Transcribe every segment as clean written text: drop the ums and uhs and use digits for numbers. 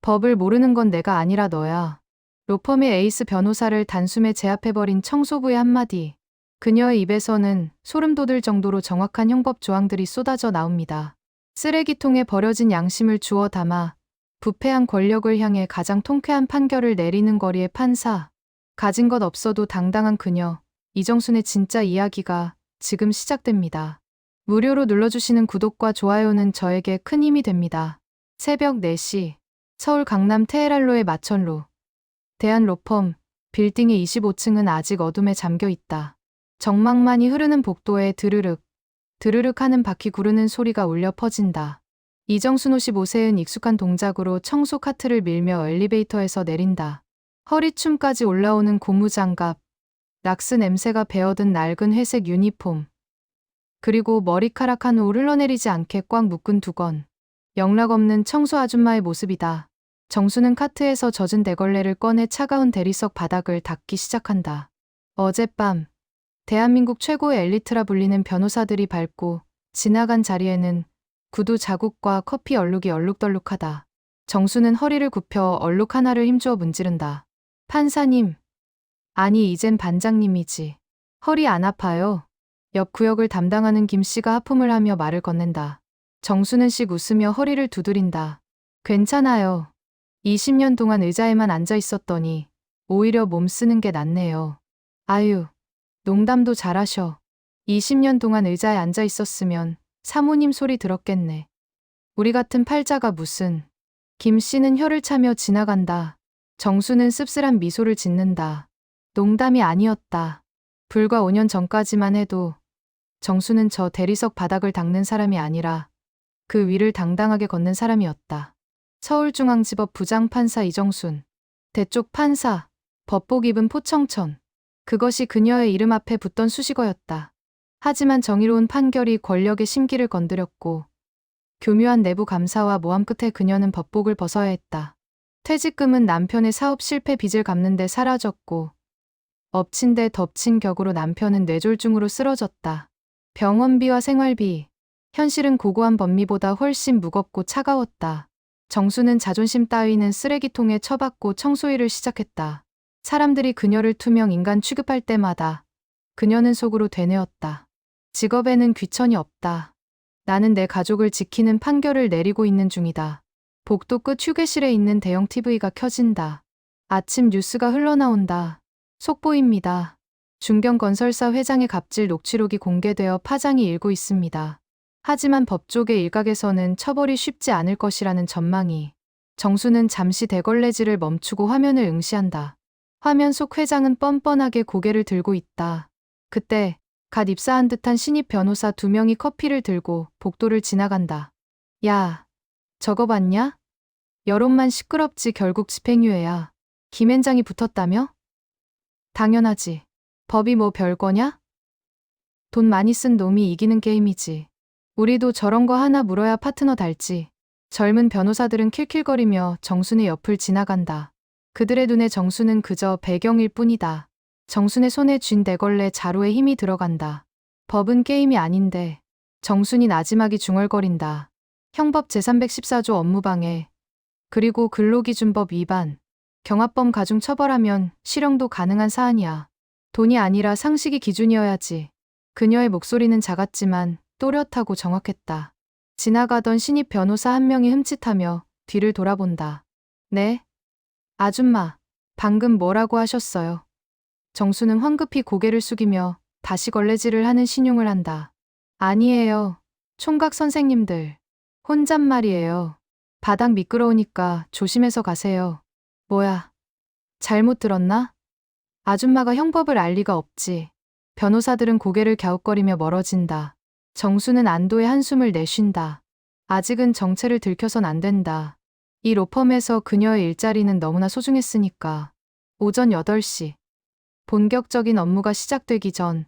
법을 모르는 건 내가 아니라 너야. 로펌의 에이스 변호사를 단숨에 제압해버린 청소부의 한마디. 그녀의 입에서는 소름 돋을 정도로 정확한 형법 조항들이 쏟아져 나옵니다. 쓰레기통에 버려진 양심을 주워 담아 부패한 권력을 향해 가장 통쾌한 판결을 내리는 거리의 판사. 가진 것 없어도 당당한 그녀. 이정순의 진짜 이야기가 지금 시작됩니다. 무료로 눌러주시는 구독과 좋아요는 저에게 큰 힘이 됩니다. 새벽 4시 서울 강남 테헤랄로의 마천루. 대한로펌 빌딩의 25층은 아직 어둠에 잠겨 있다. 정막만이 흐르는 복도에 드르륵 드르륵 하는 바퀴 구르는 소리가 울려 퍼진다. 이정순 55세은 익숙한 동작으로 청소 카트를 밀며 엘리베이터에서 내린다. 허리춤까지 올라오는 고무장갑, 락스 냄새가 배어든 낡은 회색 유니폼, 그리고 머리카락 한 올 흘러내리지 않게 꽉 묶은 두건. 영락없는 청소 아줌마의 모습이다. 정수는 카트에서 젖은 대걸레를 꺼내 차가운 대리석 바닥을 닦기 시작한다. 어젯밤 대한민국 최고의 엘리트라 불리는 변호사들이 밟고 지나간 자리에는 구두 자국과 커피 얼룩이 얼룩덜룩하다. 정수는 허리를 굽혀 얼룩 하나를 힘주어 문지른다. 판사님. 아니 이젠 반장님이지. 허리 안 아파요? 옆 구역을 담당하는 김씨가 하품을 하며 말을 건넨다. 정수는 씩 웃으며 허리를 두드린다. 괜찮아요. 20년 동안 의자에만 앉아 있었더니 오히려 몸 쓰는 게 낫네요. 아유, 농담도 잘하셔. 20년 동안 의자에 앉아 있었으면 사모님 소리 들었겠네. 우리 같은 팔자가 무슨. 김씨는 혀를 차며 지나간다. 정수는 씁쓸한 미소를 짓는다. 농담이 아니었다. 불과 5년 전까지만 해도 정수는 저 대리석 바닥을 닦는 사람이 아니라 그 위를 당당하게 걷는 사람이었다. 서울중앙지법 부장판사 이정순. 대쪽 판사. 법복 입은 포청천. 그것이 그녀의 이름 앞에 붙던 수식어였다. 하지만 정의로운 판결이 권력의 심기를 건드렸고 교묘한 내부 감사와 모함 끝에 그녀는 법복을 벗어야 했다. 퇴직금은 남편의 사업 실패 빚을 갚는 데 사라졌고 엎친 데 덮친 격으로 남편은 뇌졸중으로 쓰러졌다. 병원비와 생활비. 현실은 고고한 법리보다 훨씬 무겁고 차가웠다. 정수는 자존심 따위는 쓰레기통에 처박고 청소일을 시작했다. 사람들이 그녀를 투명 인간 취급할 때마다 그녀는 속으로 되뇌었다. 직업에는 귀천이 없다. 나는 내 가족을 지키는 판결을 내리고 있는 중이다. 복도 끝 휴게실에 있는 대형 TV가 켜진다. 아침 뉴스가 흘러나온다. 속보입니다. 중경건설사 회장의 갑질 녹취록이 공개되어 파장이 일고 있습니다. 하지만 법조계 일각에서는 처벌이 쉽지 않을 것이라는 전망이. 정수는 잠시 대걸레질을 멈추고 화면을 응시한다. 화면 속 회장은 뻔뻔하게 고개를 들고 있다. 그때 갓 입사한 듯한 신입 변호사 2명이 커피를 들고 복도를 지나간다. 야, 저거 봤냐? 여론만 시끄럽지 결국 집행유예야. 김앤장이 붙었다며? 당연하지. 법이 뭐 별거냐? 돈 많이 쓴 놈이 이기는 게임이지. 우리도 저런 거 하나 물어야 파트너 달지. 젊은 변호사들은 킬킬거리며 정순의 옆을 지나간다. 그들의 눈에 정순은 그저 배경일 뿐이다. 정순의 손에 쥔 대걸레 자루에 힘이 들어간다. 법은 게임이 아닌데. 정순이 나지막이 중얼거린다. 형법 제314조 업무방해. 그리고 근로기준법 위반. 경합범 가중 처벌하면 실형도 가능한 사안이야. 돈이 아니라 상식이 기준이어야지. 그녀의 목소리는 작았지만 또렷하고 정확했다. 지나가던 신입 변호사 한 명이 흠칫하며 뒤를 돌아본다. 네? 아줌마, 방금 뭐라고 하셨어요? 정수는 황급히 고개를 숙이며 다시 걸레질을 하는 신용을 한다. 아니에요. 총각 선생님들. 혼잣말이에요. 바닥 미끄러우니까 조심해서 가세요. 뭐야? 잘못 들었나? 아줌마가 형법을 알 리가 없지. 변호사들은 고개를 갸웃거리며 멀어진다. 정수는 안도의 한숨을 내쉰다. 아직은 정체를 들켜선 안 된다. 이 로펌에서 그녀의 일자리는 너무나 소중했으니까. 오전 8시. 본격적인 업무가 시작되기 전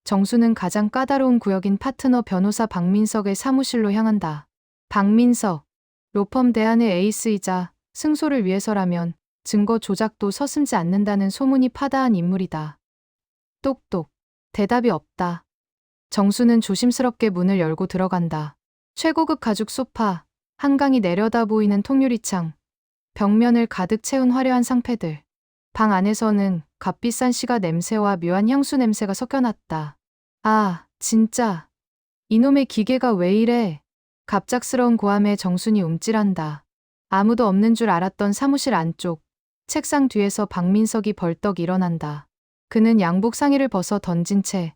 정수는 가장 까다로운 구역인 파트너 변호사 박민석의 사무실로 향한다. 박민석. 로펌 대안의 에이스이자 승소를 위해서라면 증거 조작도 서슴지 않는다는 소문이 파다한 인물이다. 똑똑. 대답이 없다. 정수는 조심스럽게 문을 열고 들어간다. 최고급 가죽 소파, 한강이 내려다 보이는 통유리창, 벽면을 가득 채운 화려한 상패들. 방 안에서는 값비싼 시가 냄새와 묘한 향수 냄새가 섞여났다. 아, 진짜. 이놈의 기계가 왜 이래? 갑작스러운 고함에 정순이 움찔한다. 아무도 없는 줄 알았던 사무실 안쪽, 책상 뒤에서 박민석이 벌떡 일어난다. 그는 양복 상의를 벗어 던진 채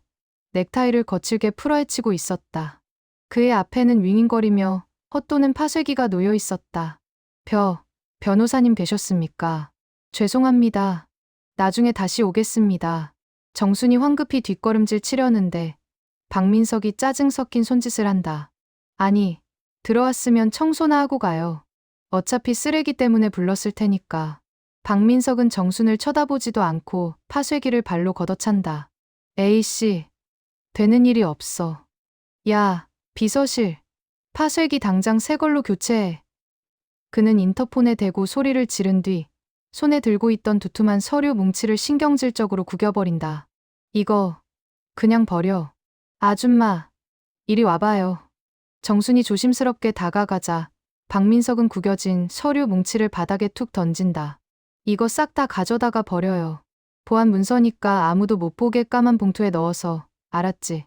넥타이를 거칠게 풀어헤치고 있었다. 그의 앞에는 윙윙거리며 헛도는 파쇄기가 놓여 있었다. 변호사님 되셨습니까? 죄송합니다. 나중에 다시 오겠습니다. 정순이 황급히 뒷걸음질 치려는데 박민석이 짜증 섞인 손짓을 한다. 아니, 들어왔으면 청소나 하고 가요. 어차피 쓰레기 때문에 불렀을 테니까. 박민석은 정순을 쳐다보지도 않고 파쇄기를 발로 걷어찬다. 에이씨, 되는 일이 없어. 야, 비서실. 파쇄기 당장 새 걸로 교체해. 그는 인터폰에 대고 소리를 지른 뒤 손에 들고 있던 두툼한 서류 뭉치를 신경질적으로 구겨버린다. 이거 그냥 버려. 아줌마, 이리 와봐요. 정순이 조심스럽게 다가가자 박민석은 구겨진 서류 뭉치를 바닥에 툭 던진다. 이거 싹 다 가져다가 버려요. 보안 문서니까 아무도 못 보게 까만 봉투에 넣어서. 알았지?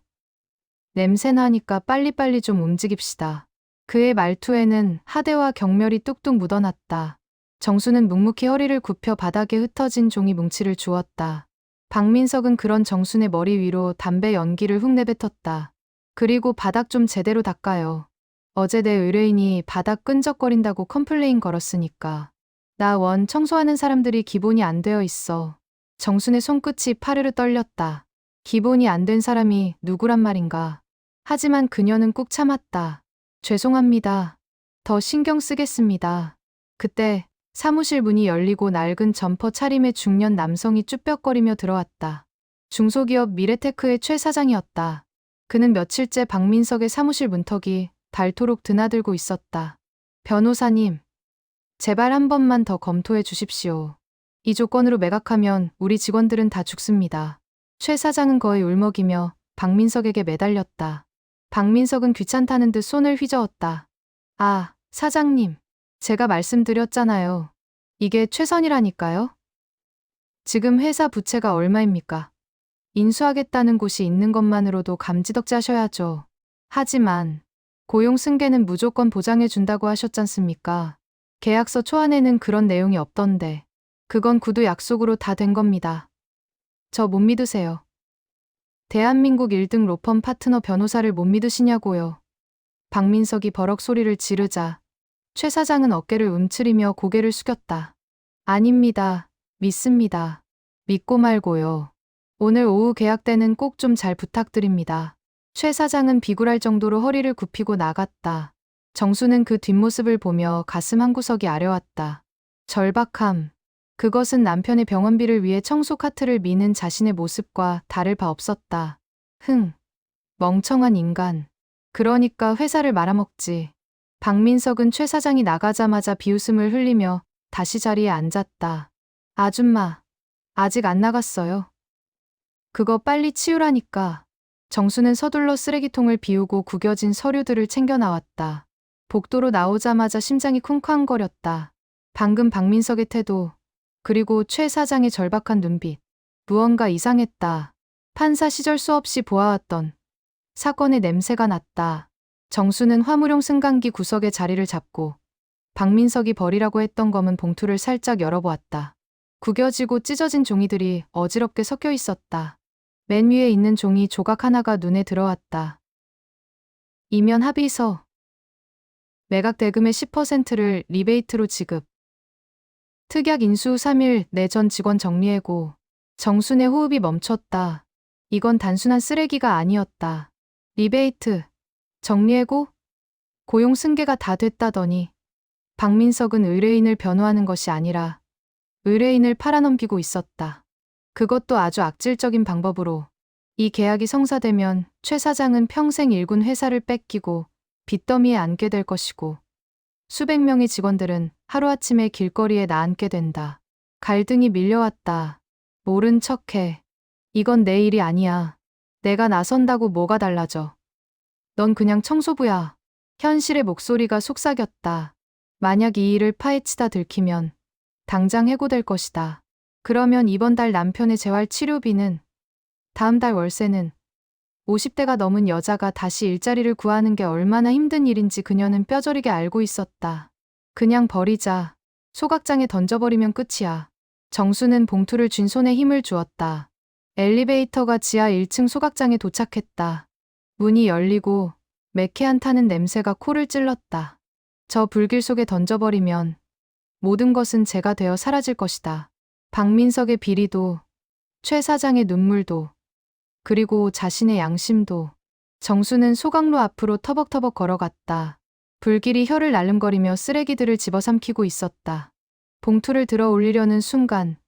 냄새나니까 빨리빨리 좀 움직입시다. 그의 말투에는 하대와 경멸이 뚝뚝 묻어났다. 정수는 묵묵히 허리를 굽혀 바닥에 흩어진 종이 뭉치를 주었다. 박민석은 그런 정순의 머리 위로 담배 연기를 훅 내뱉었다. 그리고 바닥 좀 제대로 닦아요. 어제 내 의뢰인이 바닥 끈적거린다고 컴플레인 걸었으니까. 나 원 청소하는 사람들이 기본이 안 되어 있어. 정순의 손끝이 파르르 떨렸다. 기본이 안 된 사람이 누구란 말인가. 하지만 그녀는 꾹 참았다. 죄송합니다. 더 신경 쓰겠습니다. 그때 사무실 문이 열리고 낡은 점퍼 차림의 중년 남성이 쭈뼛거리며 들어왔다. 중소기업 미래테크의 최 사장이었다. 그는 며칠째 박민석의 사무실 문턱이 닳도록 드나들고 있었다. 변호사님, 제발 한 번만 더 검토해 주십시오. 이 조건으로 매각하면 우리 직원들은 다 죽습니다. 최 사장은 거의 울먹이며 박민석에게 매달렸다. 박민석은 귀찮다는 듯 손을 휘저었다. 아, 사장님. 제가 말씀드렸잖아요. 이게 최선이라니까요. 지금 회사 부채가 얼마입니까? 인수하겠다는 곳이 있는 것만으로도 감지덕지하셔야죠. 하지만 고용 승계는 무조건 보장해 준다고 하셨잖습니까? 계약서 초안에는 그런 내용이 없던데. 그건 구두 약속으로 다 된 겁니다. 저 못 믿으세요. 대한민국 1등 로펌 파트너 변호사를 못 믿으시냐고요. 박민석이 버럭 소리를 지르자 최 사장은 어깨를 움츠리며 고개를 숙였다. 아닙니다. 믿습니다. 믿고 말고요. 오늘 오후 계약 때는 꼭 좀 잘 부탁드립니다. 최 사장은 비굴할 정도로 허리를 굽히고 나갔다. 정수는 그 뒷모습을 보며 가슴 한구석이 아려왔다. 절박함. 그것은 남편의 병원비를 위해 청소 카트를 미는 자신의 모습과 다를 바 없었다. 멍청한 인간. 그러니까 회사를 말아먹지. 박민석은 최 사장이 나가자마자 비웃음을 흘리며 다시 자리에 앉았다. 아줌마, 아직 안 나갔어요. 그거 빨리 치우라니까. 정수는 서둘러 쓰레기통을 비우고 구겨진 서류들을 챙겨 나왔다. 복도로 나오자마자 심장이 쿵쾅거렸다. 방금 박민석의 태도, 그리고 최 사장의 절박한 눈빛. 무언가 이상했다. 판사 시절 수없이 보아왔던 사건의 냄새가 났다. 정수는 화물용 승강기 구석에 자리를 잡고 박민석이 버리라고 했던 검은 봉투를 살짝 열어보았다. 구겨지고 찢어진 종이들이 어지럽게 섞여 있었다. 맨 위에 있는 종이 조각 하나가 눈에 들어왔다. 이면 합의서. 매각 대금의 10%를 리베이트로 지급. 특약 인수 후 3일 내 전 직원 정리해고. 정순의 호흡이 멈췄다. 이건 단순한 쓰레기가 아니었다. 리베이트. 정리해고? 고용 승계가 다 됐다더니. 박민석은 의뢰인을 변호하는 것이 아니라 의뢰인을 팔아넘기고 있었다. 그것도 아주 악질적인 방법으로. 이 계약이 성사되면 최 사장은 평생 일군 회사를 뺏기고 빚더미에 앉게 될 것이고 수백 명의 직원들은 하루아침에 길거리에 나앉게 된다. 갈등이 밀려왔다. 모른 척해. 이건 내 일이 아니야. 내가 나선다고 뭐가 달라져. 넌 그냥 청소부야. 현실의 목소리가 속삭였다. 만약 이 일을 파헤치다 들키면 당장 해고될 것이다. 그러면 이번 달 남편의 재활 치료비는, 다음 달 월세는, 50대가 넘은 여자가 다시 일자리를 구하는 게 얼마나 힘든 일인지 그녀는 뼈저리게 알고 있었다. 그냥 버리자. 소각장에 던져버리면 끝이야. 정수는 봉투를 쥔 손에 힘을 주었다. 엘리베이터가 지하 1층 소각장에 도착했다. 문이 열리고 매캐한 타는 냄새가 코를 찔렀다. 저 불길 속에 던져버리면 모든 것은 재가 되어 사라질 것이다. 박민석의 비리도, 최 사장의 눈물도, 그리고 자신의 양심도. 정수는 소각로 앞으로 터벅터벅 걸어갔다. 불길이 혀를 날름거리며 쓰레기들을 집어삼키고 있었다. 봉투를 들어 올리려는 순간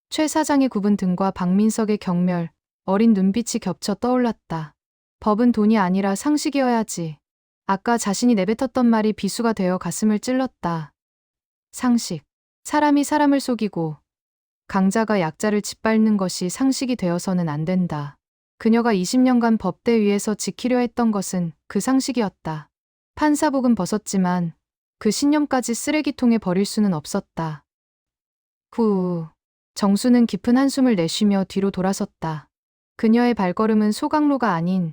최 사장의 굽은 등과 박민석의 경멸, 어린 눈빛이 겹쳐 떠올랐다. 법은 돈이 아니라 상식이어야지. 아까 자신이 내뱉었던 말이 비수가 되어 가슴을 찔렀다. 상식. 사람이 사람을 속이고 강자가 약자를 짓밟는 것이 상식이 되어서는 안 된다. 그녀가 20년간 법대 위에서 지키려 했던 것은 그 상식이었다. 판사복은 벗었지만 그 신념까지 쓰레기통에 버릴 수는 없었다. 후. 정수는 깊은 한숨을 내쉬며 뒤로 돌아섰다. 그녀의 발걸음은 소각로가 아닌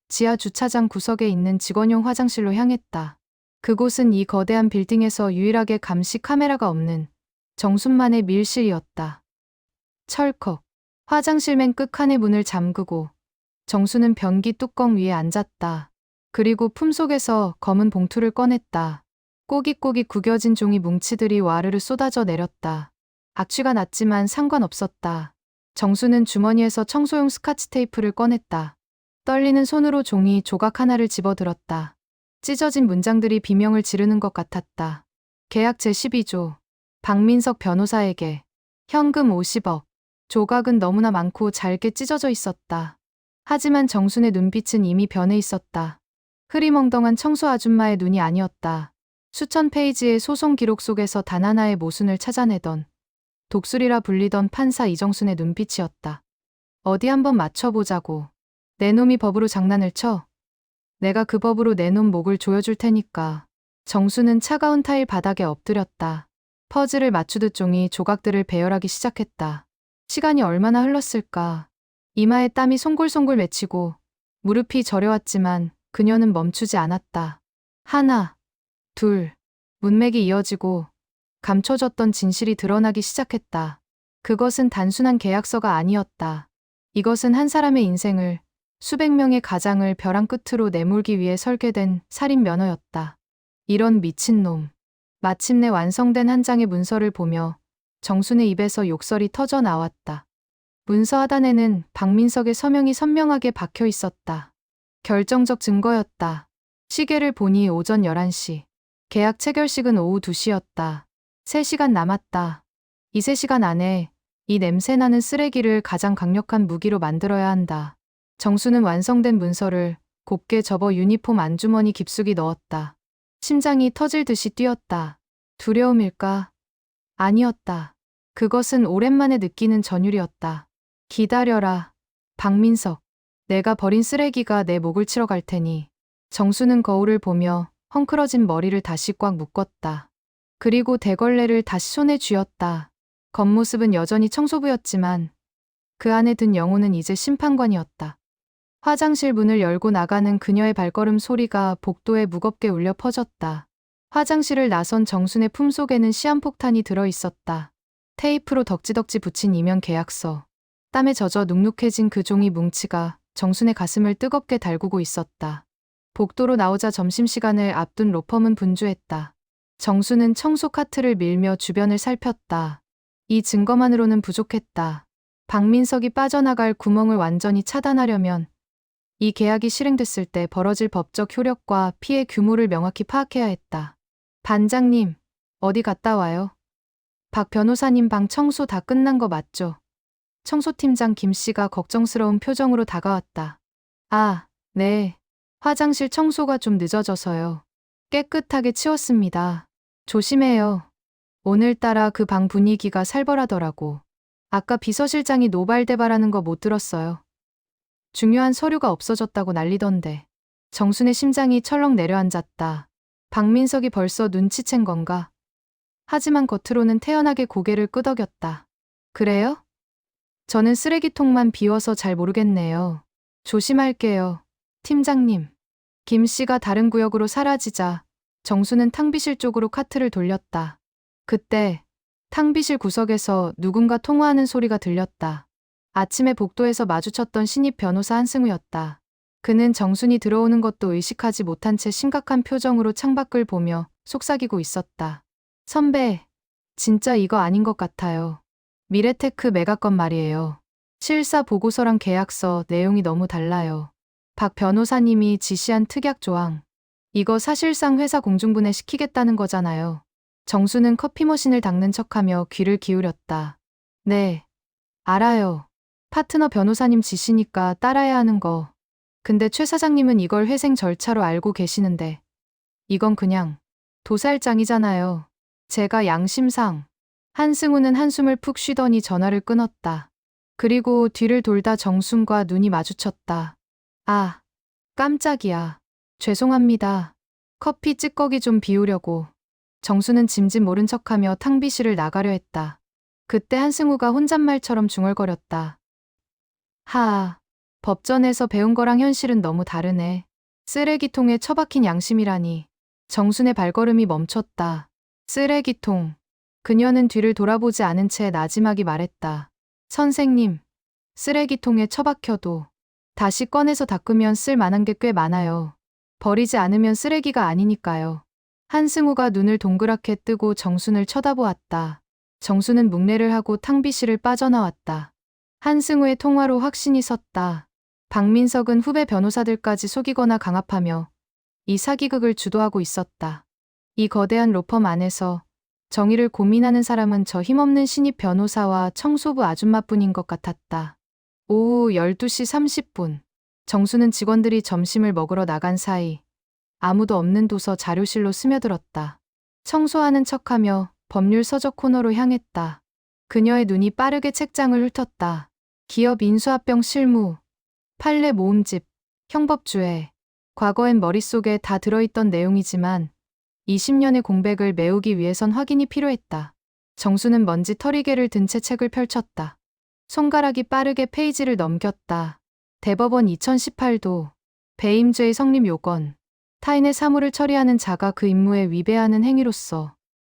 지하 주차장 구석에 있는 직원용 화장실로 향했다. 그곳은 이 거대한 빌딩에서 유일하게 감시 카메라가 없는 정순만의 밀실이었다. 철컥. 화장실 맨 끝칸의 문을 잠그고 정수는 변기 뚜껑 위에 앉았다. 그리고 품속에서 검은 봉투를 꺼냈다. 꼬깃꼬깃 구겨진 종이 뭉치들이 와르르 쏟아져 내렸다. 악취가 났지만 상관없었다. 정수는 주머니에서 청소용 스카치 테이프를 꺼냈다. 떨리는 손으로 종이 조각 하나를 집어들었다. 찢어진 문장들이 비명을 지르는 것 같았다. 계약 제12조. 박민석 변호사에게 현금 50억. 조각은 너무나 많고 잘게 찢어져 있었다. 하지만 정순의 눈빛은 이미 변해 있었다. 흐리멍덩한 청소 아줌마의 눈이 아니었다. 수천 페이지의 소송 기록 속에서 단 하나의 모순을 찾아내던, 독수리라 불리던 판사 이정순의 눈빛이었다. 어디 한번 맞춰보자고. 내 놈이 법으로 장난을 쳐? 내가 그 법으로 내 놈 목을 조여줄 테니까. 정수는 차가운 타일 바닥에 엎드렸다. 퍼즐을 맞추듯 종이 조각들을 배열하기 시작했다. 시간이 얼마나 흘렀을까. 이마에 땀이 송골송골 맺히고 무릎이 저려왔지만 그녀는 멈추지 않았다. 하나, 둘, 문맥이 이어지고 감춰졌던 진실이 드러나기 시작했다. 그것은 단순한 계약서가 아니었다. 이것은 한 사람의 인생을, 수백 명의 가장을 벼랑 끝으로 내몰기 위해 설계된 살인 면허였다. 이런 미친놈. 마침내 완성된 한 장의 문서를 보며 정순의 입에서 욕설이 터져 나왔다. 문서 하단에는 박민석의 서명이 선명하게 박혀 있었다. 결정적 증거였다. 시계를 보니 오전 11시. 계약 체결식은 오후 2시였다. 3시간 남았다. 이 3시간 안에 이 냄새나는 쓰레기를 가장 강력한 무기로 만들어야 한다. 정수는 완성된 문서를 곱게 접어 유니폼 안주머니 깊숙이 넣었다. 심장이 터질 듯이 뛰었다. 두려움일까? 아니었다. 그것은 오랜만에 느끼는 전율이었다. 기다려라. 박민석. 내가 버린 쓰레기가 내 목을 치러 갈 테니. 정수는 거울을 보며 헝클어진 머리를 다시 꽉 묶었다. 그리고 대걸레를 다시 손에 쥐었다. 겉모습은 여전히 청소부였지만 그 안에 든 영혼은 이제 심판관이었다. 화장실 문을 열고 나가는 그녀의 발걸음 소리가 복도에 무겁게 울려 퍼졌다. 화장실을 나선 정순의 품속에는 시한폭탄이 들어 있었다. 테이프로 덕지덕지 붙인 이면 계약서. 땀에 젖어 눅눅해진 그 종이 뭉치가 정순의 가슴을 뜨겁게 달구고 있었다. 복도로 나오자 점심시간을 앞둔 로펌은 분주했다. 정수는 청소 카트를 밀며 주변을 살폈다. 이 증거만으로는 부족했다. 박민석이 빠져나갈 구멍을 완전히 차단하려면 이 계약이 실행됐을 때 벌어질 법적 효력과 피해 규모를 명확히 파악해야 했다. 반장님, 어디 갔다 와요? 박 변호사님 방 청소 다 끝난 거 맞죠? 청소팀장 김 씨가 걱정스러운 표정으로 다가왔다. 아, 네. 화장실 청소가 좀 늦어져서요. 깨끗하게 치웠습니다. 조심해요. 오늘따라 그 방 분위기가 살벌하더라고. 아까 비서실장이 노발대발하는 거 못 들었어요. 중요한 서류가 없어졌다고 난리던데. 정순의 심장이 철렁 내려앉았다. 박민석이 벌써 눈치챈 건가? 하지만 겉으로는 태연하게 고개를 끄덕였다. 그래요? 저는 쓰레기통만 비워서 잘 모르겠네요. 조심할게요. 팀장님. 김 씨가 다른 구역으로 사라지자 정수는 탕비실 쪽으로 카트를 돌렸다. 그때 탕비실 구석에서 누군가 통화하는 소리가 들렸다. 아침에 복도에서 마주쳤던 신입 변호사 한승우였다. 그는 정순이 들어오는 것도 의식하지 못한 채 심각한 표정으로 창밖을 보며 속삭이고 있었다. 선배, 진짜 이거 아닌 것 같아요. 미래테크 매각건 말이에요. 실사 보고서랑 계약서 내용이 너무 달라요. 박 변호사님이 지시한 특약 조항. 이거 사실상 회사 공중분해 시키겠다는 거잖아요. 정수는 커피 머신을 닦는 척하며 귀를 기울였다. 네, 알아요. 파트너 변호사님 지시니까 따라야 하는 거. 근데 최 사장님은 이걸 회생 절차로 알고 계시는데 이건 그냥 도살장이잖아요. 제가 양심상. 한승우는 한숨을 푹 쉬더니 전화를 끊었다. 그리고 뒤를 돌다 정순과 눈이 마주쳤다. 아, 깜짝이야. 죄송합니다. 커피 찌꺼기 좀 비우려고. 정수는 짐짓 모른 척하며 탕비실을 나가려 했다. 그때 한승우가 혼잣말처럼 중얼거렸다. 하아, 법전에서 배운 거랑 현실은 너무 다르네. 쓰레기통에 처박힌 양심이라니. 정순의 발걸음이 멈췄다. 쓰레기통. 그녀는 뒤를 돌아보지 않은 채 나지막이 말했다. 선생님, 쓰레기통에 처박혀도 다시 꺼내서 닦으면 쓸 만한 게 꽤 많아요. 버리지 않으면 쓰레기가 아니니까요. 한승우가 눈을 동그랗게 뜨고 정순을 쳐다보았다. 정순은 묵례를 하고 탕비실을 빠져나왔다. 한승우의 통화로 확신이 섰다. 박민석은 후배 변호사들까지 속이거나 강압하며 이 사기극을 주도하고 있었다. 이 거대한 로펌 안에서 정의를 고민하는 사람은 저 힘없는 신입 변호사와 청소부 아줌마뿐인 것 같았다. 오후 12시 30분. 정수는 직원들이 점심을 먹으러 나간 사이 아무도 없는 도서 자료실로 스며들었다. 청소하는 척하며 법률 서적 코너로 향했다. 그녀의 눈이 빠르게 책장을 훑었다. 기업 인수합병 실무, 판례 모음집, 형법주의. 과거엔 머릿속에 다 들어있던 내용이지만 20년의 공백을 메우기 위해선 확인이 필요했다. 정수는 먼지 털이개를 든 채 책을 펼쳤다. 손가락이 빠르게 페이지를 넘겼다. 대법원 2018도 배임죄의 성립 요건. 타인의 사물을 처리하는 자가 그 임무에 위배하는 행위로서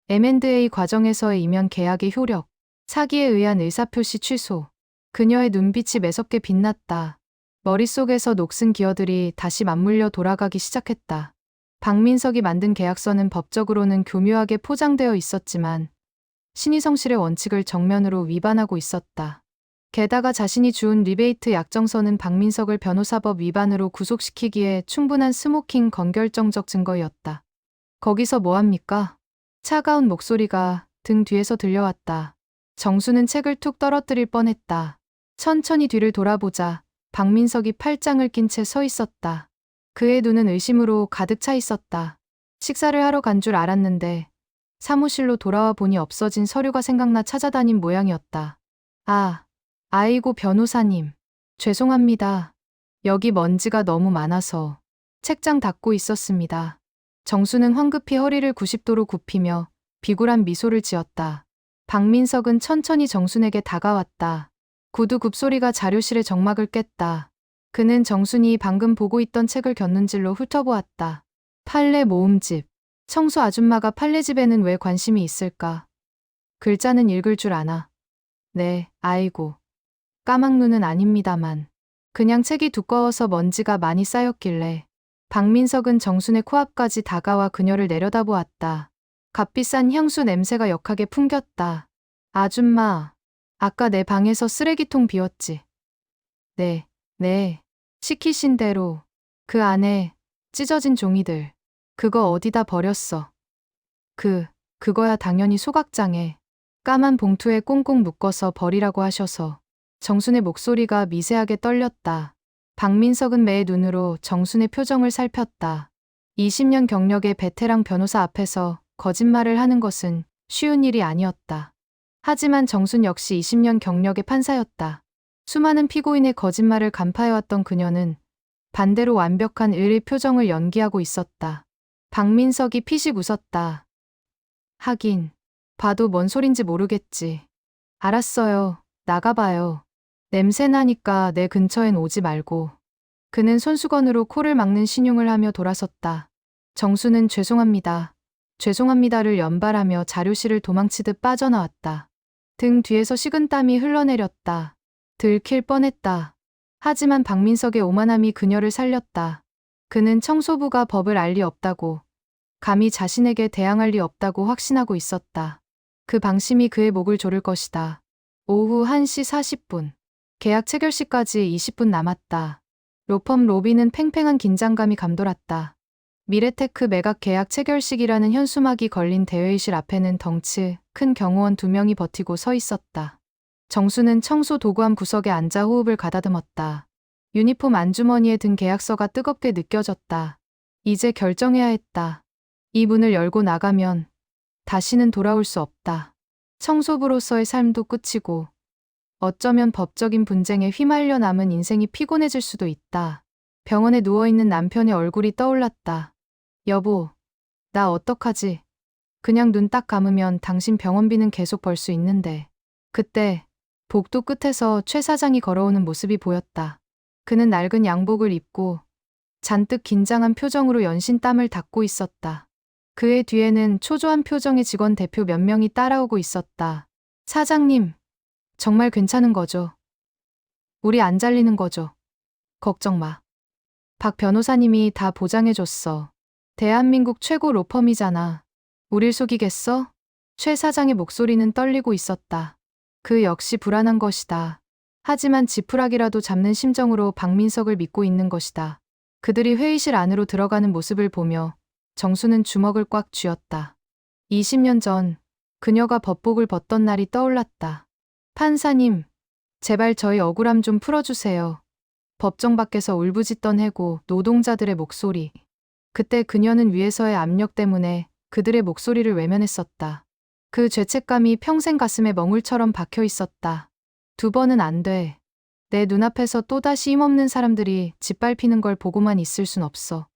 M&A 과정에서의 이면 계약의 효력. 사기에 의한 의사표시 취소. 그녀의 눈빛이 매섭게 빛났다. 머릿속에서 녹슨 기어들이 다시 맞물려 돌아가기 시작했다. 박민석이 만든 계약서는 법적으로는 교묘하게 포장되어 있었지만 신의성실의 원칙을 정면으로 위반하고 있었다. 게다가 자신이 주운 리베이트 약정서는 박민석을 변호사법 위반으로 구속시키기에 충분한 스모킹 건 결정적 증거였다. 거기서 뭐합니까? 차가운 목소리가 등 뒤에서 들려왔다. 정수는 책을 툭 떨어뜨릴 뻔했다. 천천히 뒤를 돌아보자 박민석이 팔짱을 낀 채 서 있었다. 그의 눈은 의심으로 가득 차 있었다. 식사를 하러 간 줄 알았는데 사무실로 돌아와 보니 없어진 서류가 생각나 찾아다닌 모양이었다. 아, 아이고 변호사님. 죄송합니다. 여기 먼지가 너무 많아서 책장 닦고 있었습니다. 정수는 황급히 허리를 90도로 굽히며 비굴한 미소를 지었다. 박민석은 천천히 정순에게 다가왔다. 구두 굽소리가 자료실의 정막을 깼다. 그는 정순이 방금 보고 있던 책을 곁눈질로 훑어보았다. 판례 모음집. 청소 아줌마가 판례집에는 왜 관심이 있을까? 글자는 읽을 줄 아나. 네, 아이고. 까막눈은 아닙니다만. 그냥 책이 두꺼워서 먼지가 많이 쌓였길래. 박민석은 정순의 코앞까지 다가와 그녀를 내려다보았다. 값비싼 향수 냄새가 역하게 풍겼다. 아줌마, 아까 내 방에서 쓰레기통 비웠지? 네, 네. 시키신 대로. 그 안에 찢어진 종이들. 그거 어디다 버렸어? 그거야 당연히 소각장에. 까만 봉투에 꽁꽁 묶어서 버리라고 하셔서. 정순의 목소리가 미세하게 떨렸다. 박민석은 매의 눈으로 정순의 표정을 살폈다. 20년 경력의 베테랑 변호사 앞에서 거짓말을 하는 것은 쉬운 일이 아니었다. 하지만 정순 역시 20년 경력의 판사였다. 수많은 피고인의 거짓말을 간파해왔던 그녀는 반대로 완벽한 의의 표정을 연기하고 있었다. 박민석이 피식 웃었다. 하긴, 봐도 뭔 소린지 모르겠지. 알았어요. 나가봐요. 냄새 나니까 내 근처엔 오지 말고. 그는 손수건으로 코를 막는 신용을 하며 돌아섰다. 정수는 죄송합니다. 죄송합니다를 연발하며 자료실을 도망치듯 빠져나왔다. 등 뒤에서 식은땀이 흘러내렸다. 들킬 뻔했다. 하지만 박민석의 오만함이 그녀를 살렸다. 그는 청소부가 법을 알 리 없다고, 감히 자신에게 대항할 리 없다고 확신하고 있었다. 그 방심이 그의 목을 조를 것이다. 오후 1시 40분. 계약 체결 시까지 20분 남았다. 로펌 로비는 팽팽한 긴장감이 감돌았다. 미래테크 매각 계약 체결식이라는 현수막이 걸린 대회의실 앞에는 덩치 큰 경호원 2명이 버티고 서 있었다. 정수는 청소 도구함 구석에 앉아 호흡을 가다듬었다. 유니폼 안주머니에 든 계약서가 뜨겁게 느껴졌다. 이제 결정해야 했다. 이 문을 열고 나가면 다시는 돌아올 수 없다. 청소부로서의 삶도 끝이고 어쩌면 법적인 분쟁에 휘말려 남은 인생이 피곤해질 수도 있다. 병원에 누워있는 남편의 얼굴이 떠올랐다. 여보, 나 어떡하지? 그냥 눈 딱 감으면 당신 병원비는 계속 벌 수 있는데. 그때 복도 끝에서 최 사장이 걸어오는 모습이 보였다. 그는 낡은 양복을 입고 잔뜩 긴장한 표정으로 연신 땀을 닦고 있었다. 그의 뒤에는 초조한 표정의 직원 대표 몇 명이 따라오고 있었다. 사장님, 정말 괜찮은 거죠? 우리 안 잘리는 거죠? 걱정 마. 박 변호사님이 다 보장해줬어. 대한민국 최고 로펌이잖아. 우릴 속이겠어? 최 사장의 목소리는 떨리고 있었다. 그 역시 불안한 것이다. 하지만 지푸라기라도 잡는 심정으로 박민석을 믿고 있는 것이다. 그들이 회의실 안으로 들어가는 모습을 보며 정수는 주먹을 꽉 쥐었다. 20년 전 그녀가 법복을 벗던 날이 떠올랐다. 판사님, 제발 저희 억울함 좀 풀어주세요. 법정 밖에서 울부짖던 해고 노동자들의 목소리. 그때 그녀는 위에서의 압력 때문에 그들의 목소리를 외면했었다. 그 죄책감이 평생 가슴에 멍울처럼 박혀 있었다. 2번은 안 돼. 내 눈앞에서 또다시 힘없는 사람들이 짓밟히는 걸 보고만 있을 순 없어.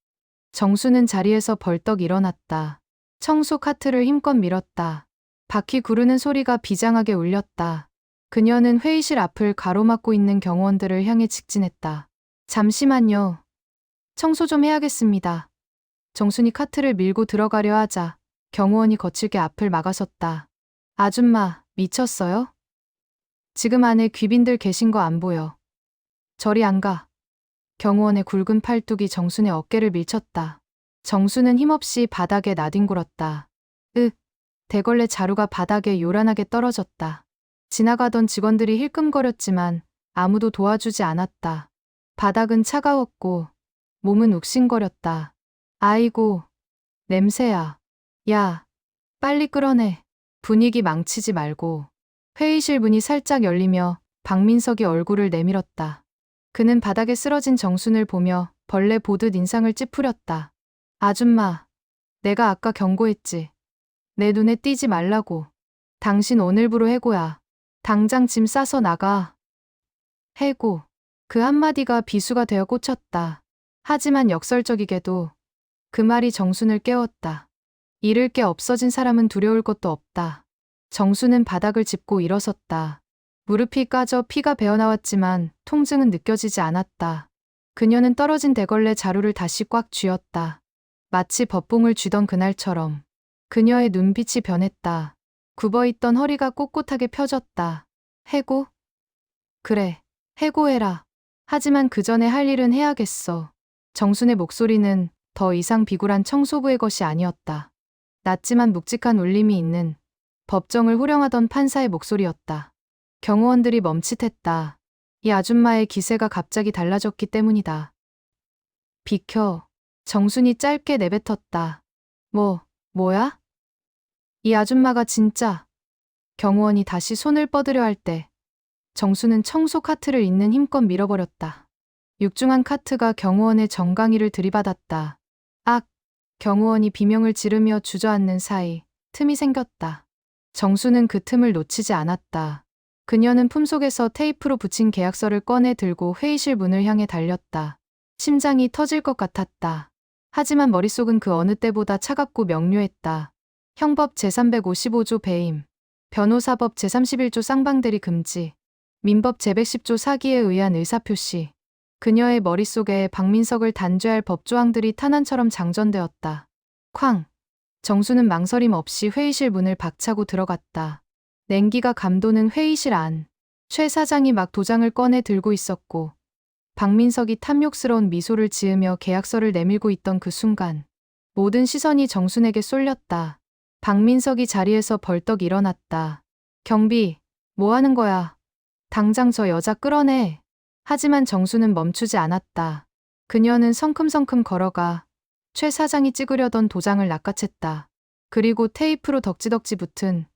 정수는 자리에서 벌떡 일어났다. 청소 카트를 힘껏 밀었다. 바퀴 구르는 소리가 비장하게 울렸다. 그녀는 회의실 앞을 가로막고 있는 경호원들을 향해 직진했다. 잠시만요. 청소 좀 해야겠습니다. 정순이 카트를 밀고 들어가려 하자 경호원이 거칠게 앞을 막아섰다. 아줌마, 미쳤어요? 지금 안에 귀빈들 계신 거 안 보여. 저리 안 가. 경호원의 굵은 팔뚝이 정순의 어깨를 밀쳤다. 정순은 힘없이 바닥에 나뒹굴었다. 대걸레 자루가 바닥에 요란하게 떨어졌다. 지나가던 직원들이 힐끔거렸지만 아무도 도와주지 않았다. 바닥은 차가웠고 몸은 욱신거렸다. 아이고, 냄새야. 야, 빨리 끌어내. 분위기 망치지 말고. 회의실 문이 살짝 열리며 박민석이 얼굴을 내밀었다. 그는 바닥에 쓰러진 정순을 보며 벌레 보듯 인상을 찌푸렸다. 아줌마, 내가 아까 경고했지. 내 눈에 띄지 말라고. 당신 오늘부로 해고야. 당장 짐 싸서 나가. 해고. 그 한마디가 비수가 되어 꽂혔다. 하지만 역설적이게도 그 말이 정순을 깨웠다. 잃을 게 없어진 사람은 두려울 것도 없다. 정순은 바닥을 짚고 일어섰다. 무릎이 까져 피가 배어나왔지만 통증은 느껴지지 않았다. 그녀는 떨어진 대걸레 자루를 다시 꽉 쥐었다. 마치 법봉을 쥐던 그날처럼. 그녀의 눈빛이 변했다. 굽어있던 허리가 꼿꼿하게 펴졌다. 해고? 그래, 해고해라. 하지만 그 전에 할 일은 해야겠어. 정순의 목소리는 더 이상 비굴한 청소부의 것이 아니었다. 낮지만 묵직한 울림이 있는 법정을 호령하던 판사의 목소리였다. 경호원들이 멈칫했다. 이 아줌마의 기세가 갑자기 달라졌기 때문이다. 비켜. 정순이 짧게 내뱉었다. 뭐야? 이 아줌마가 진짜. 경호원이 다시 손을 뻗으려 할 때 정수는 청소 카트를 있는 힘껏 밀어버렸다. 육중한 카트가 경호원의 정강이를 들이받았다. 악! 경호원이 비명을 지르며 주저앉는 사이 틈이 생겼다. 정수는 그 틈을 놓치지 않았다. 그녀는 품속에서 테이프로 붙인 계약서를 꺼내 들고 회의실 문을 향해 달렸다. 심장이 터질 것 같았다. 하지만 머릿속은 그 어느 때보다 차갑고 명료했다. 형법 제355조 배임, 변호사법 제31조 쌍방대리 금지, 민법 제110조 사기에 의한 의사표시. 그녀의 머릿속에 박민석을 단죄할 법조항들이 탄환처럼 장전되었다. 쾅! 정수는 망설임 없이 회의실 문을 박차고 들어갔다. 냉기가 감도는 회의실 안. 최 사장이 막 도장을 꺼내 들고 있었고 박민석이 탐욕스러운 미소를 지으며 계약서를 내밀고 있던 그 순간 모든 시선이 정순에게 쏠렸다. 박민석이 자리에서 벌떡 일어났다. 경비, 뭐 하는 거야? 당장 저 여자 끌어내. 하지만 정수는 멈추지 않았다. 그녀는 성큼성큼 걸어가 최 사장이 찍으려던 도장을 낚아챘다. 그리고 테이프로 덕지덕지 붙은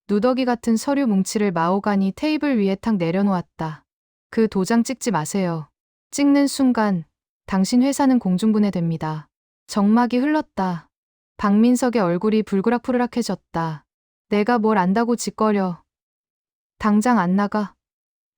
누더기 같은 서류 뭉치를 마오가니 테이블 위에 탁 내려놓았다. 그 도장 찍지 마세요. 찍는 순간 당신 회사는 공중분해됩니다. 정막이 흘렀다. 박민석의 얼굴이 불그락푸르락해졌다. 내가 뭘 안다고 짓거려. 당장 안 나가.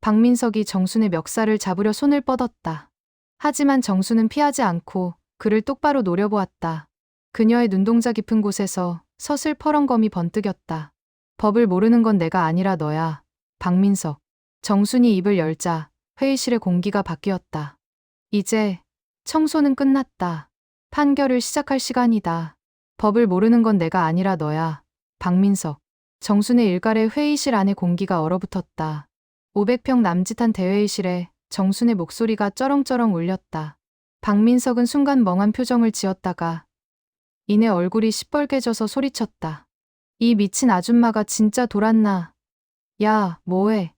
박민석이 정순의 멱살을 잡으려 손을 뻗었다. 하지만 정순은 피하지 않고 그를 똑바로 노려보았다. 그녀의 눈동자 깊은 곳에서 서슬퍼런검이 번뜩였다. 법을 모르는 건 내가 아니라 너야, 박민석. 정순이 입을 열자 회의실의 공기가 바뀌었다. 이제 청소는 끝났다. 판결을 시작할 시간이다. 법을 모르는 건 내가 아니라 너야, 박민석. 정순의 일갈의 회의실 안에 공기가 얼어붙었다. 500평 남짓한 대회의실에 정순의 목소리가 쩌렁쩌렁 울렸다. 박민석은 순간 멍한 표정을 지었다가 이내 얼굴이 시뻘개져서 소리쳤다. 이 미친 아줌마가 진짜 돌았나. 야, 뭐해.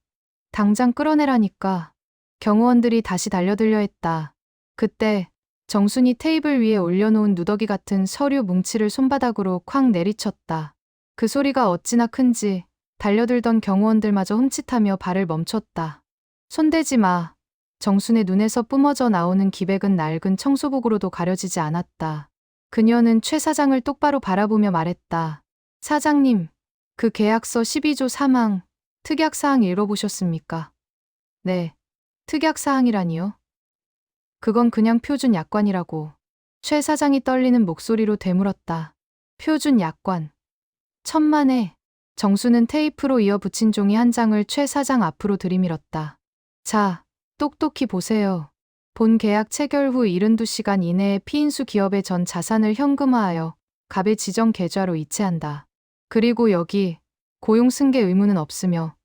당장 끌어내라니까. 경호원들이 다시 달려들려 했다. 그때 정순이 테이블 위에 올려놓은 누더기 같은 서류 뭉치를 손바닥으로 쾅 내리쳤다. 그 소리가 어찌나 큰지 달려들던 경호원들마저 흠칫하며 발을 멈췄다. 손대지 마. 정순의 눈에서 뿜어져 나오는 기백은 낡은 청소복으로도 가려지지 않았다. 그녀는 최 사장을 똑바로 바라보며 말했다. 사장님, 그 계약서 12조 3항 특약사항 읽어보셨습니까? 네, 특약사항이라니요? 그건 그냥 표준 약관이라고. 최 사장이 떨리는 목소리로 되물었다. 표준 약관. 천만에. 정수는 테이프로 이어 붙인 종이 한 장을 최 사장 앞으로 들이밀었다. 자, 똑똑히 보세요. 본 계약 체결 후 72시간 이내에 피인수 기업의 전 자산을 현금화하여 갑의 지정 계좌로 이체한다. 그리고 여기 고용 승계 의무는 없으며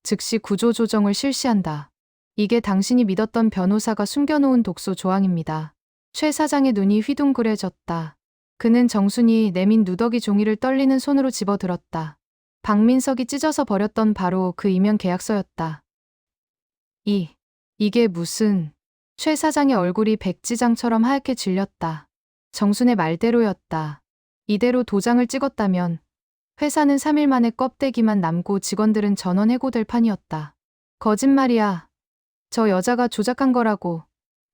즉시 구조 조정을 실시한다. 이게 당신이 믿었던 변호사가 숨겨놓은 독소 조항입니다. 최 사장의 눈이 휘둥그레졌다. 그는 정순이 내민 누더기 종이를 떨리는 손으로 집어들었다. 박민석이 찢어서 버렸던 바로 그 이면 계약서였다. 이게 무슨... 최 사장의 얼굴이 백지장처럼 하얗게 질렸다. 정순의 말대로였다. 이대로 도장을 찍었다면 회사는 3일 만에 껍데기만 남고 직원들은 전원 해고될 판이었다. 거짓말이야. 저 여자가 조작한 거라고.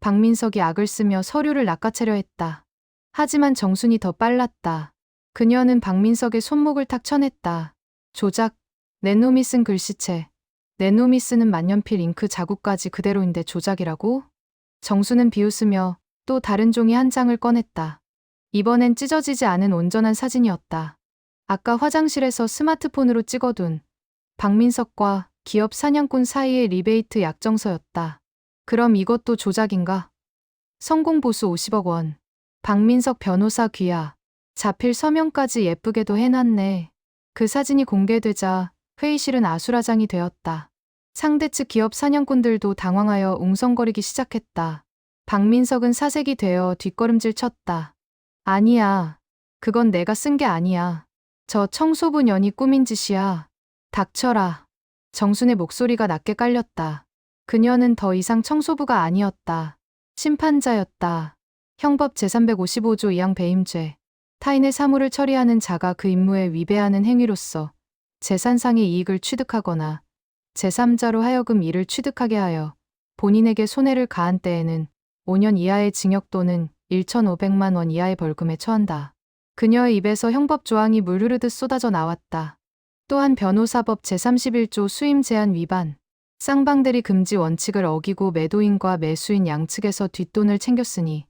박민석이 악을 쓰며 서류를 낚아채려 했다. 하지만 정순이 더 빨랐다. 그녀는 박민석의 손목을 탁 쳐냈다. 조작, 내 놈이 쓴 글씨체. 내 놈이 쓰는 만년필 잉크 자국까지 그대로인데 조작이라고? 정수는 비웃으며 또 다른 종이 한 장을 꺼냈다. 이번엔 찢어지지 않은 온전한 사진이었다. 아까 화장실에서 스마트폰으로 찍어둔 박민석과 기업 사냥꾼 사이의 리베이트 약정서였다. 그럼 이것도 조작인가? 성공 보수 50억 원. 박민석 변호사 귀야. 자필 서명까지 예쁘게도 해놨네. 그 사진이 공개되자 회의실은 아수라장이 되었다. 상대 측 기업 사냥꾼들도 당황하여 웅성거리기 시작했다. 박민석은 사색이 되어 뒷걸음질 쳤다. 아니야. 그건 내가 쓴 게 아니야. 저 청소부 년이 꾸민 짓이야. 닥쳐라. 정순의 목소리가 낮게 깔렸다. 그녀는 더 이상 청소부가 아니었다. 심판자였다. 형법 제355조 2항 배임죄. 타인의 사물을 처리하는 자가 그 임무에 위배하는 행위로서 재산상의 이익을 취득하거나 제3자로 하여금 이를 취득하게 하여 본인에게 손해를 가한 때에는 5년 이하의 징역 또는 1,500만 원 이하의 벌금에 처한다. 그녀의 입에서 형법 조항이 물 흐르듯 쏟아져 나왔다. 또한 변호사법 제31조 수임 제한 위반, 쌍방대리 금지 원칙을 어기고 매도인과 매수인 양측에서 뒷돈을 챙겼으니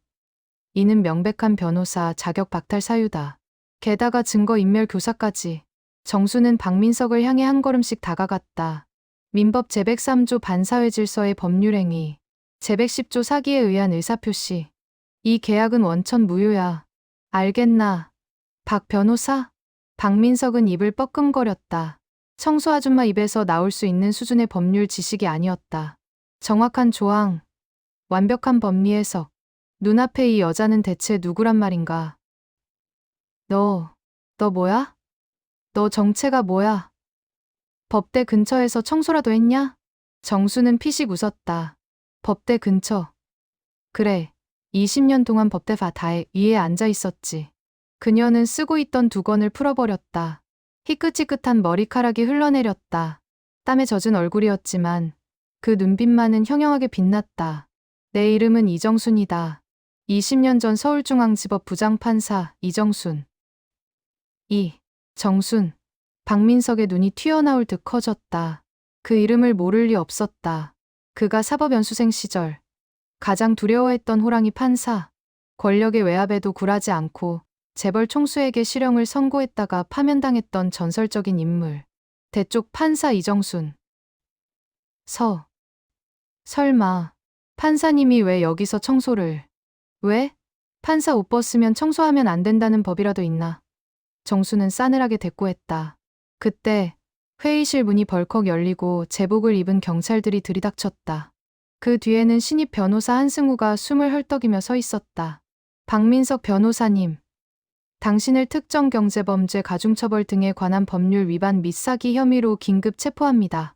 이는 명백한 변호사 자격 박탈 사유다. 게다가 증거인멸 교사까지. 정수는 박민석을 향해 한 걸음씩 다가갔다. 민법 제103조 반사회 질서의 법률행위, 제110조 사기에 의한 의사표시. 이 계약은 원천 무효야. 알겠나? 박 변호사? 박민석은 입을 뻐끔거렸다. 청소 아줌마 입에서 나올 수 있는 수준의 법률 지식이 아니었다. 정확한 조항, 완벽한 법리 해석. 눈앞에 이 여자는 대체 누구란 말인가? 너 뭐야? 너 정체가 뭐야? 법대 근처에서 청소라도 했냐? 정수는 피식 웃었다. 법대 근처. 그래, 20년 동안 법대 바다에 위에 앉아 있었지. 그녀는 쓰고 있던 두건을 풀어버렸다. 희끗희끗한 머리카락이 흘러내렸다. 땀에 젖은 얼굴이었지만 그 눈빛만은 형형하게 빛났다. 내 이름은 이정순이다. 20년 전 서울중앙지법 부장판사 이정순. 정순. 박민석의 눈이 튀어나올 듯 커졌다. 그 이름을 모를 리 없었다. 그가 사법연수생 시절 가장 두려워했던 호랑이 판사. 권력의 외압에도 굴하지 않고 재벌 총수에게 실형을 선고했다가 파면당했던 전설적인 인물. 대쪽 판사 이정순. 설마 판사님이 왜 여기서 청소를? 왜? 판사 옷 벗으면 청소하면 안 된다는 법이라도 있나? 정수는 싸늘하게 대꾸했다. 그때 회의실 문이 벌컥 열리고 제복을 입은 경찰들이 들이닥쳤다. 그 뒤에는 신입 변호사 한승우가 숨을 헐떡이며 서 있었다. 박민석 변호사님, 당신을 특정경제범죄 가중처벌 등에 관한 법률 위반 및 사기 혐의로 긴급 체포합니다.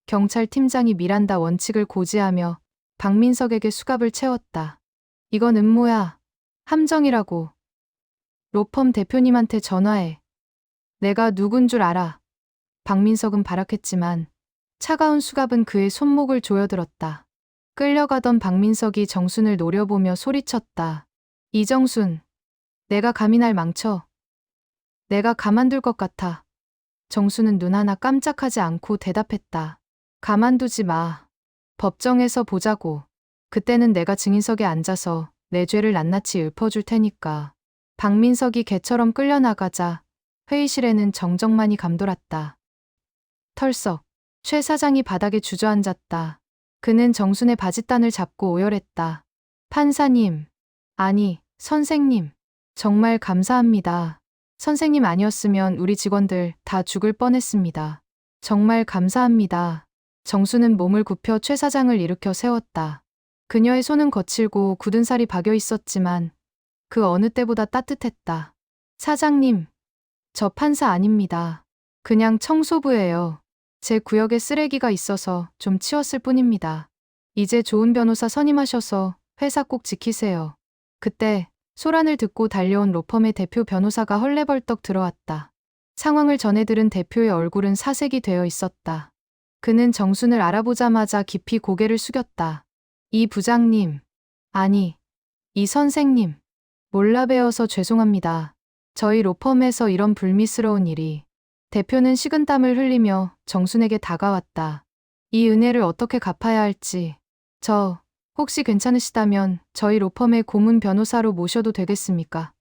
경찰팀장이 미란다 원칙을 고지하며 박민석에게 수갑을 채웠다. 이건 음모야. 함정이라고. 로펌 대표님한테 전화해. 내가 누군 줄 알아. 박민석은 발악했지만 차가운 수갑은 그의 손목을 조여들었다. 끌려가던 박민석이 정순을 노려보며 소리쳤다. 이정순, 내가 감히 날 망쳐. 내가 가만둘 것 같아. 정순은 눈 하나 깜짝하지 않고 대답했다. 가만두지 마. 법정에서 보자고. 그때는 내가 증인석에 앉아서 내 죄를 낱낱이 읊어줄 테니까. 박민석이 개처럼 끌려나가자 회의실에는 정적만이 감돌았다. 털썩. 최 사장이 바닥에 주저앉았다. 그는 정순의 바짓단을 잡고 오열했다. 판사님. 아니, 선생님. 정말 감사합니다. 선생님 아니었으면 우리 직원들 다 죽을 뻔했습니다. 정말 감사합니다. 정수는 몸을 굽혀 최 사장을 일으켜 세웠다. 그녀의 손은 거칠고 굳은 살이 박여 있었지만 그 어느 때보다 따뜻했다. 사장님, 저 판사 아닙니다. 그냥 청소부예요. 제 구역에 쓰레기가 있어서 좀 치웠을 뿐입니다. 이제 좋은 변호사 선임하셔서 회사 꼭 지키세요. 그때 소란을 듣고 달려온 로펌의 대표 변호사가 헐레벌떡 들어왔다. 상황을 전해 들은 대표의 얼굴은 사색이 되어 있었다. 그는 정순을 알아보자마자 깊이 고개를 숙였다. 이 부장님, 아니, 이 선생님, 몰라 배워서 죄송합니다. 저희 로펌에서 이런 불미스러운 일이. 대표는 식은땀을 흘리며 정순에게 다가왔다. 이 은혜를 어떻게 갚아야 할지. 혹시 괜찮으시다면 저희 로펌의 고문 변호사로 모셔도 되겠습니까?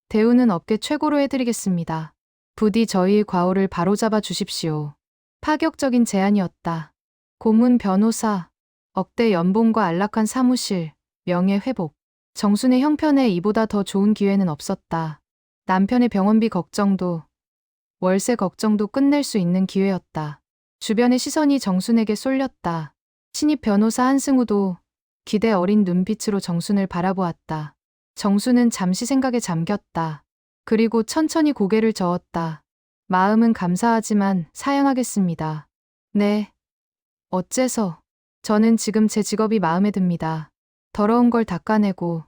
대우는 업계 최고로 해드리겠습니다. 부디 저희의 과오를 바로잡아 주십시오. 파격적인 제안이었다. 고문 변호사, 억대 연봉과 안락한 사무실, 명예 회복. 정순의 형편에 이보다 더 좋은 기회는 없었다. 남편의 병원비 걱정도, 월세 걱정도 끝낼 수 있는 기회였다. 주변의 시선이 정순에게 쏠렸다. 신입 변호사 한승우도 기대 어린 눈빛으로 정순을 바라보았다. 정순은 잠시 생각에 잠겼다. 그리고 천천히 고개를 저었다. 마음은 감사하지만 사양하겠습니다. 네. 어째서? 저는 지금 제 직업이 마음에 듭니다. 더러운 걸 닦아내고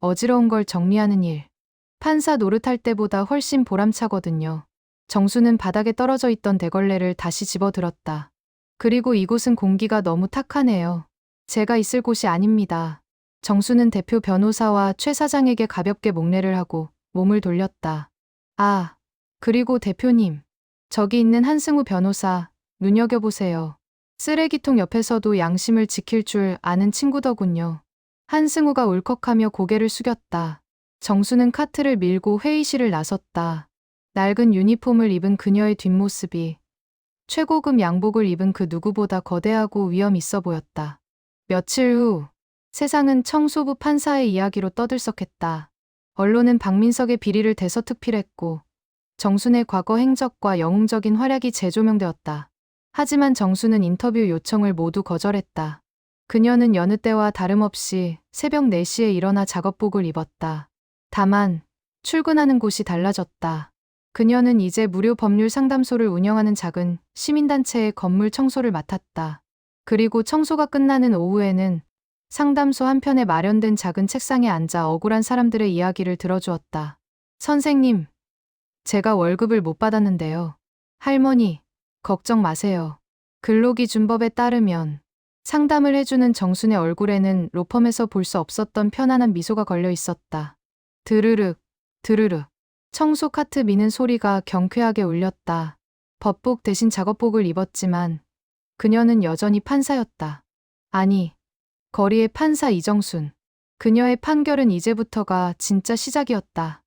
어지러운 걸 정리하는 일. 판사 노릇할 때보다 훨씬 보람차거든요. 정수는 바닥에 떨어져 있던 대걸레를 다시 집어들었다. 그리고 이곳은 공기가 너무 탁하네요. 제가 있을 곳이 아닙니다. 정수는 대표 변호사와 최 사장에게 가볍게 목례를 하고 몸을 돌렸다. 아, 그리고 대표님. 저기 있는 한승우 변호사, 눈여겨보세요. 쓰레기통 옆에서도 양심을 지킬 줄 아는 친구더군요. 한승우가 울컥하며 고개를 숙였다. 정수는 카트를 밀고 회의실을 나섰다. 낡은 유니폼을 입은 그녀의 뒷모습이 최고급 양복을 입은 그 누구보다 거대하고 위험 있어 보였다. 며칠 후 세상은 청소부 판사의 이야기로 떠들썩했다. 언론은 박민석의 비리를 대서특필했고 정순의 과거 행적과 영웅적인 활약이 재조명되었다. 하지만 정수는 인터뷰 요청을 모두 거절했다. 그녀는 여느 때와 다름없이 새벽 4시에 일어나 작업복을 입었다. 다만 출근하는 곳이 달라졌다. 그녀는 이제 무료 법률 상담소를 운영하는 작은 시민단체의 건물 청소를 맡았다. 그리고 청소가 끝나는 오후에는 상담소 한편에 마련된 작은 책상에 앉아 억울한 사람들의 이야기를 들어주었다. 선생님, 제가 월급을 못 받았는데요. 할머니, 걱정 마세요. 근로기준법에 따르면 상담을 해주는 정순의 얼굴에는 로펌에서 볼 수 없었던 편안한 미소가 걸려 있었다. 드르륵, 드르륵. 청소 카트 미는 소리가 경쾌하게 울렸다. 법복 대신 작업복을 입었지만 그녀는 여전히 판사였다. 아니, 거리의 판사 이정순. 그녀의 판결은 이제부터가 진짜 시작이었다.